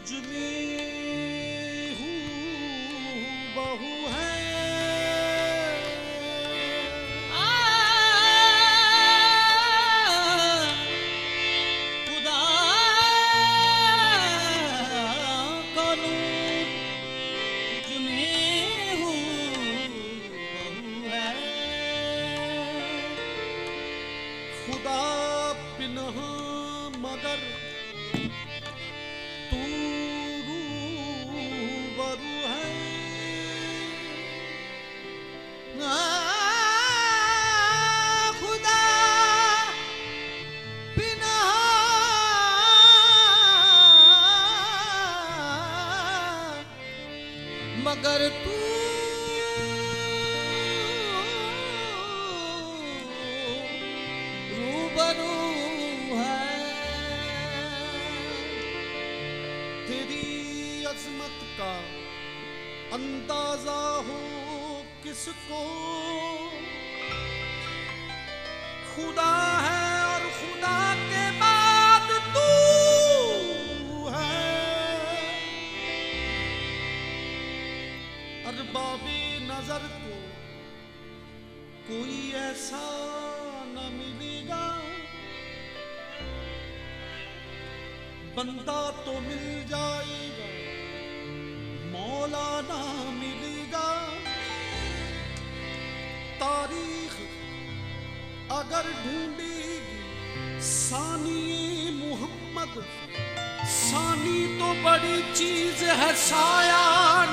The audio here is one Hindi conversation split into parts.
तुझ में हूँ बहू है खुदा करूँ तुझ में हूँ बहू है खुदा बिना मगर तू रूबरू है खुदा बिना मगर तू रूबरू है तेरी अजमत का अंदाजा हो किसको खुदा है और खुदा के बाद तू है अरबाबे नजर को कोई ऐसा न मिलेगा बंदा तो मिल जाएगा मौलाना मिलेगा तारीख अगर ढूंढेगी सानी मोहम्मद सानी तो बड़ी चीज है साया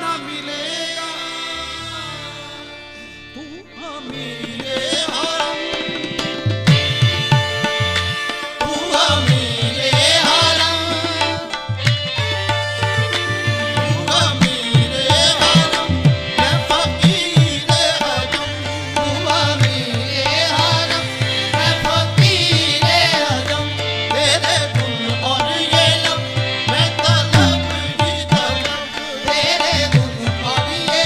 ना मिलेगा तू अमीरे तेरे गुण और ये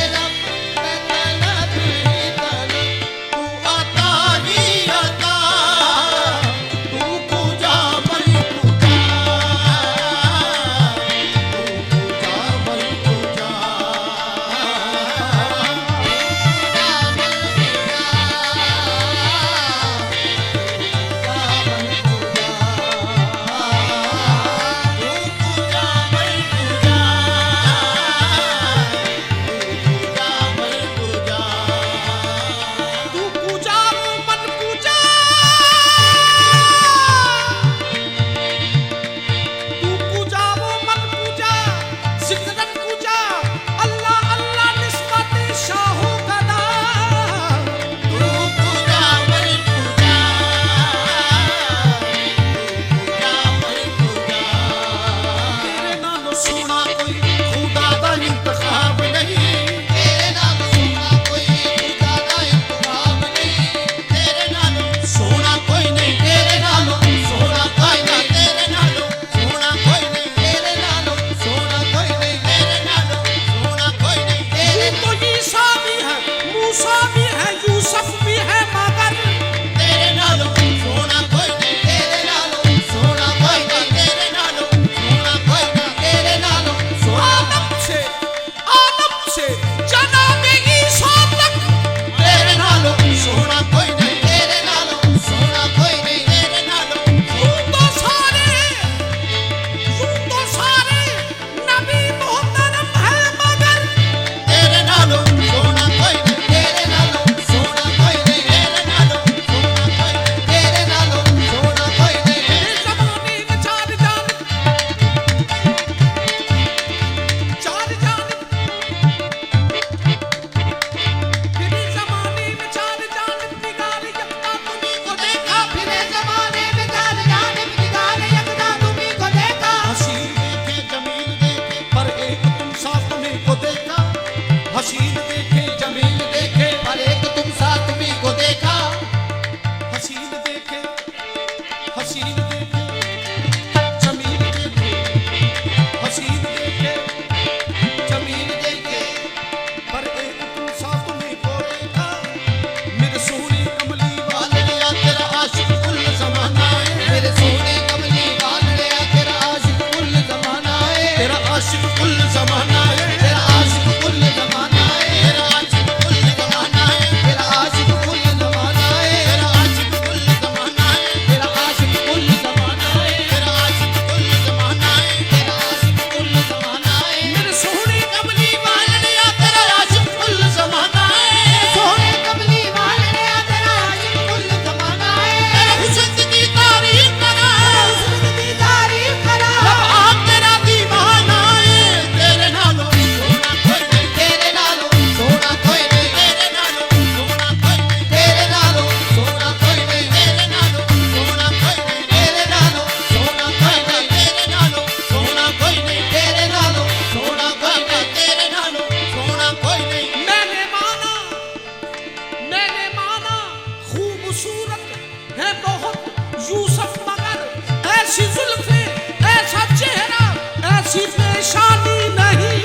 ऐसी जुल्फे, ऐसा चेहरा, ऐसी पेशानी नहीं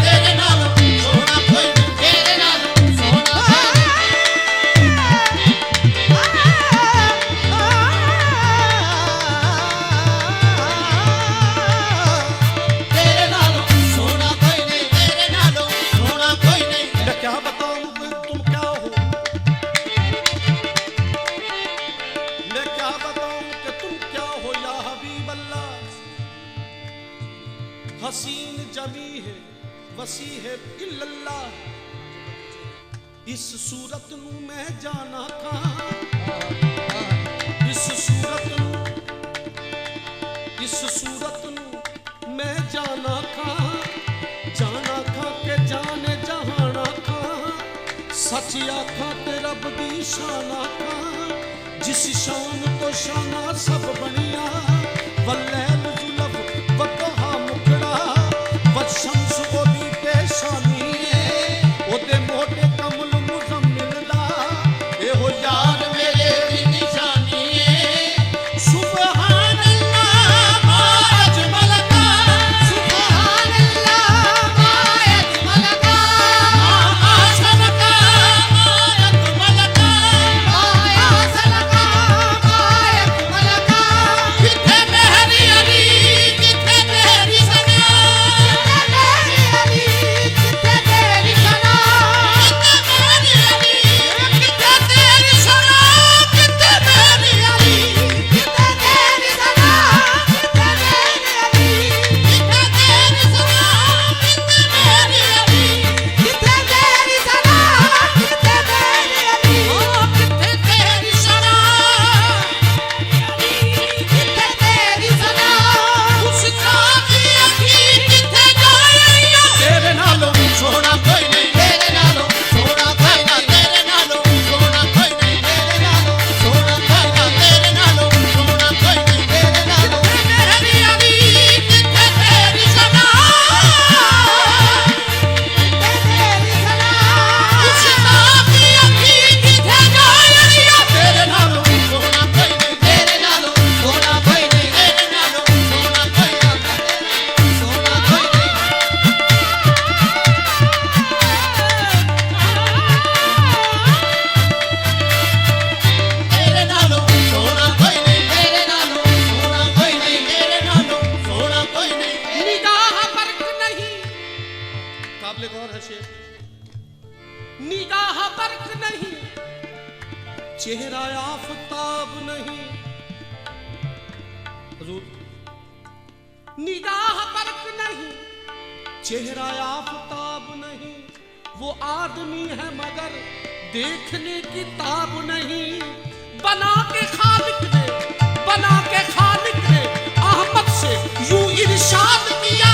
तेरे नालों सोना कोई नहीं, तेरे नालों सोना तेरे नालों सोना कोई नहीं, तेरे नालों सोना कोई नहीं। मैं क्या बताऊं कि तुम क्या हो, मैं क्या बताऊं कि तुम क्या हो या हबीब अल्लाह। हसीन जमी है वसी है इल्लल्लाह, इस सूरत नू मैं जाना कहां, इस सूरत नू मैं जाना कहां, जाना कहां के जाने जहाना कहां, सच आखा ते रब दी शाना कहां, जिस शान तो शाना सब बनिया, वल्लैल जुल्फ वतहा मुखड़ा, वशम्स ओदी पेशानी है, ओदे मोटे कमल मुजम्मिल दा, एहो यार मेरे दी निशानी है। सुभान अल्लाह मा अजमल का, सुभान अल्लाह मा अजमल का, मा आसन का, मा अजमल का, मा आसन का, मा अजमल का। किथे मेहरी अली, किथे मेहरी सना, किथे मेहरी अली, किथे तेरी सना, किथे मेहरी अली, किथे तेरी सना, किथे मेहरी अली, किथे तेरी सना, किथे मेहरी अली, किथे तेरी सना, किथे मेहरी अली, किथे तेरी सना, किथे मेहरी अली, ओ किथे तेरी सना, किथे तेरी सना, उस काकी अखी किथे जाइया, तेरे नालों सोना कोई नहीं, तेरे नालों सोना कोई नहीं, तेरे नालों सोना कोई नहीं, तेरे नालों सोना कोई नहीं, तेरे नालों सोना कोई नहीं, तेरे नालों मेहरी अली, किथे तेरी सना, किथे तेरी सना, उस काकी अखी किथे जाइया, तेरे नालों सोना कोई नहीं, तेरे नालों सोना कोई नहीं, तेरे नालों सोना कोई नहीं, सोना कोई नहीं। तेरे नालों सोना कोई नहीं, तेरे नालों सोना कोई नहीं, तेरे नालों सोना कोई नहीं। निगाह बर्क नहीं, काबिल गौर है शेर, निगाह बर्क नहीं, चेहरा आफताब नहीं, हुजूर निगाह बर्क नहीं, चेहरा आफताब नहीं, वो आदमी है मगर देखने की ताब नहीं, बना के खालिक ने अहमद से यूं इरशाद किया,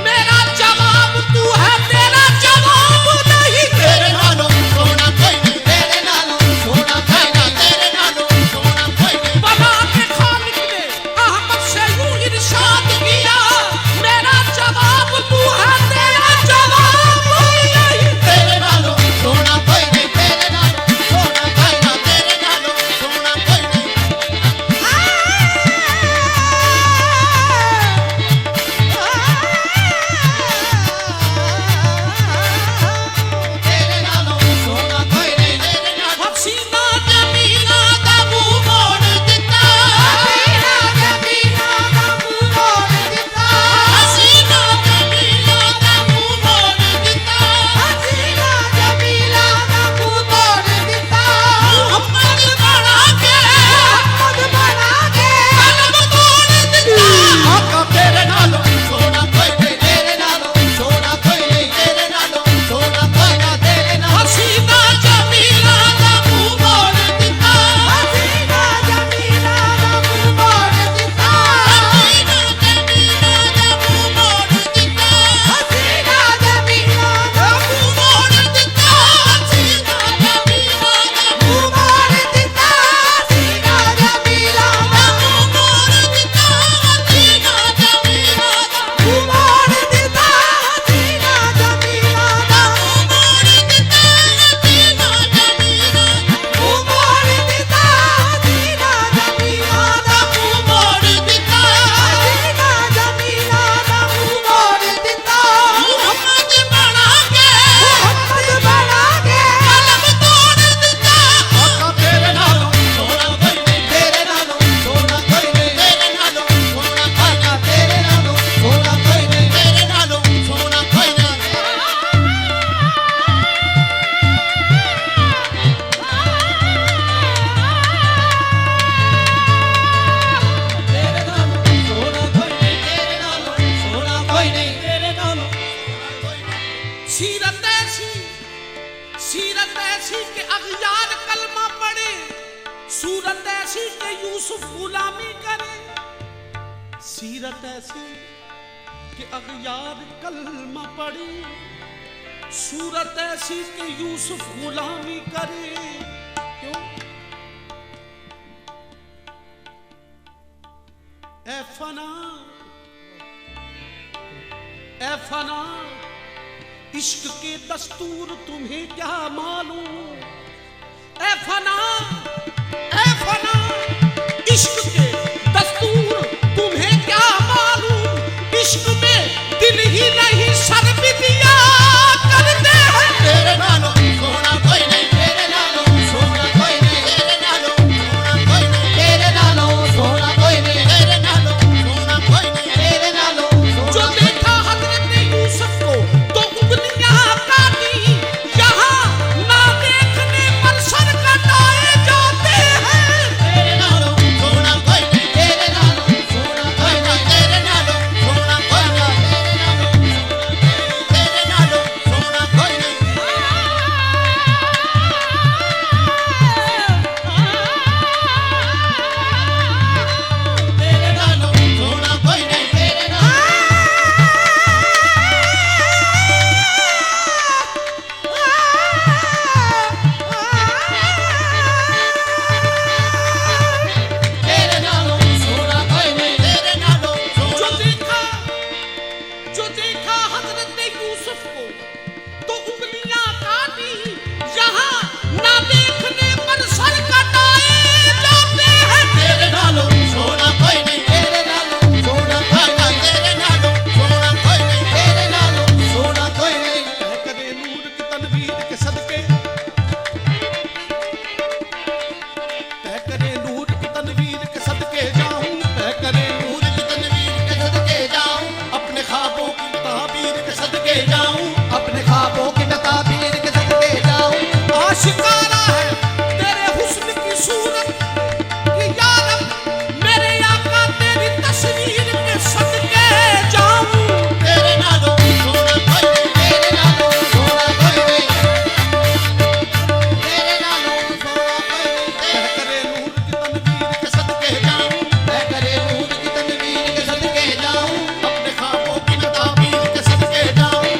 मेरा जवाब तू है तेरा जवाब नहीं। तेरे नालों सोना कोई नहीं, तेरे नालों सोना कोई नहीं, तेरे नालों सोना कोई नहीं। बना के खालिक ने अहमद से यूं इरशाद किया, मेरा जवाब तू है तेरा जवाब नहीं। तेरे नालों सोना कोई नहीं, तेरे नालों सोना कोई नहीं, तेरे नालों सोना कोई नहीं। ऐसी कि यूसुफ गुलामी करे, सीरत ऐसी कि अगयार कलमा पड़ी, सूरत ऐसी कि यूसुफ गुलामी करे। क्यों? ए फना, ए फना, इश्क के दस्तूर तुम्हें क्या मालूम? ए फना, ए फना, इश्क के दस्तूर तुम्हें क्या मालूम? इश्क में दिल ही नहीं सर भी दिया करते हैं। तेरे नालों सोना कोई नहीं, तेरे नालों सोना कोई नहीं, तेरे नालों सोना कोई नहीं, तेरे नालों सोना कोई नहीं, तेरे नालों सोना कोई नहीं, तेरे नालों जो देखा हजरत यूसुफ को तो उंगलियां काटी, यहाँ ना देखने पर सर कटाए जाते हैं। तेरे नालों सोना कोई नहीं, तेरे नालों सोना कोई नहीं, तेरे नालों सोना कोई नहीं, तेरे नालों सोना कोई नहीं। तेरे नालों सोना कोई नहीं, तेरे नालों तेरे नालों सोना कोई नहीं, तेरे नालों सोना जो देखा हजरत यूसुफ को तो उंगलियां काटी, यहाँ ना देखने पर सर कटाए जाते हैं। तेरे नालों सोना कोई नहीं, तेरे नालों सोना कोई नहीं, तेरे नालों सोना कोई नहीं, तेरे नालों सोना कोई नहीं। तह करे नूर की तनवीर के सदके, तह करे नूर की तनवीर के सदके जाऊं, तह करे नूर नूर की तनवीर के सदके जाऊं, अपने ख्वाबों की ताबीर के सदके जाऊं, अपने ख्वाबों की ताबीर के सदके जाऊं। आशिकारा है तेरे हुस्न की सूरत कि या रब मेरे आका तेरी तस्वीर के सदके जाऊं। तेरे नालों सोना कोई नहीं, तेरे नालों सोना कोई नहीं, तेरे नालों सोना कोई नहीं। तह करे नूर की तनवीर के सदके जाऊं, मैं करे नूर की तनवीर के सदके जाऊं, अपने ख्वाबों की ताबीर के सदके जाऊं,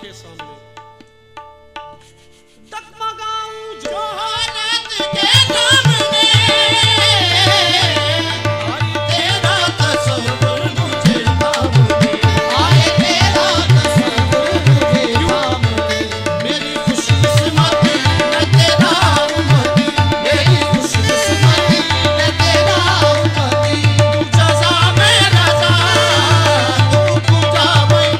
के सामने डगमगाऊं जो जोहरत के सामने आए तेरा तस्वुर मुझे सामने आए तेरा तस्वुर मुझे सामने मेरी खुशकिस्मती मैं तेरा उम्मती मेरी खुशकिस्मती मैं तेरा उम्मती तू जज़ा मैं रज़ा तू पूजा मैं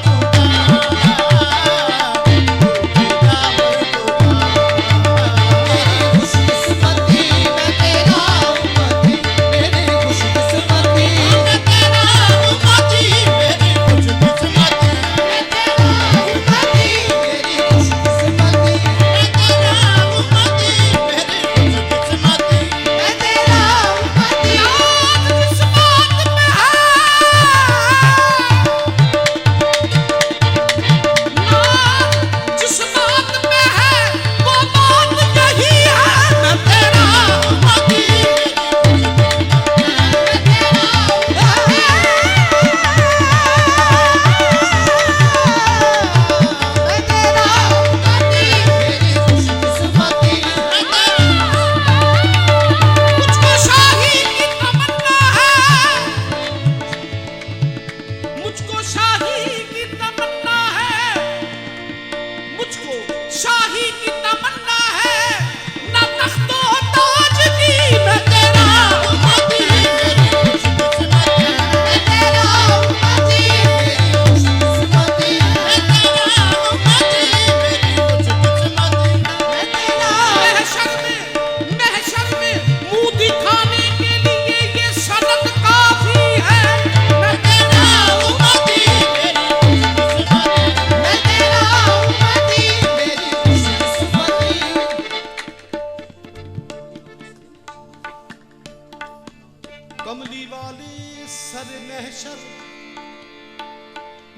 कमली वाले सर महशर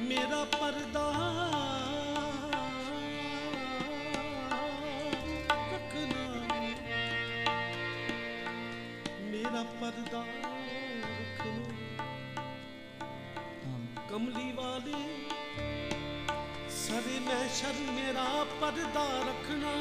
मेरा पर्दा रखना मेरा पर्दा रखना कमली वाले सर महशर मेरा पर्दा रखना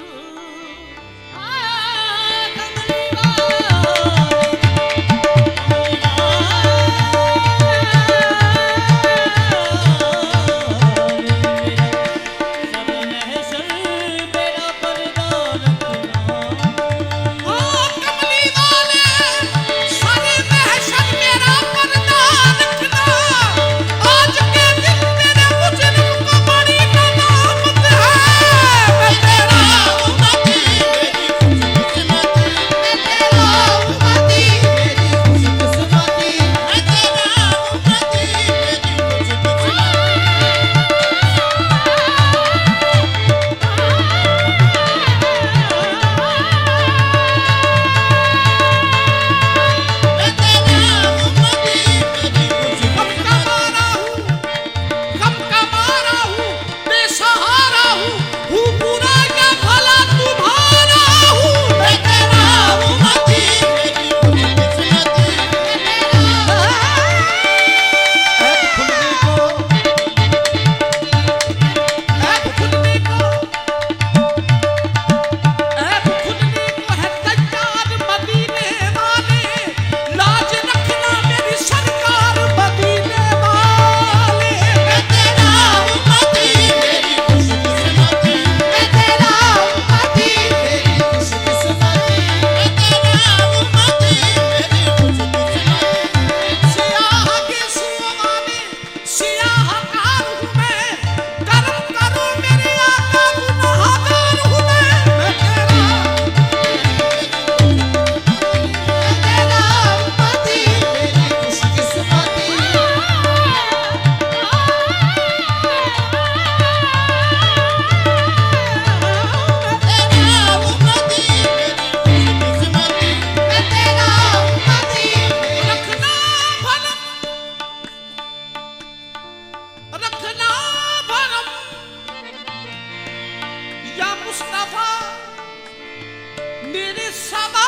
मेरे सवा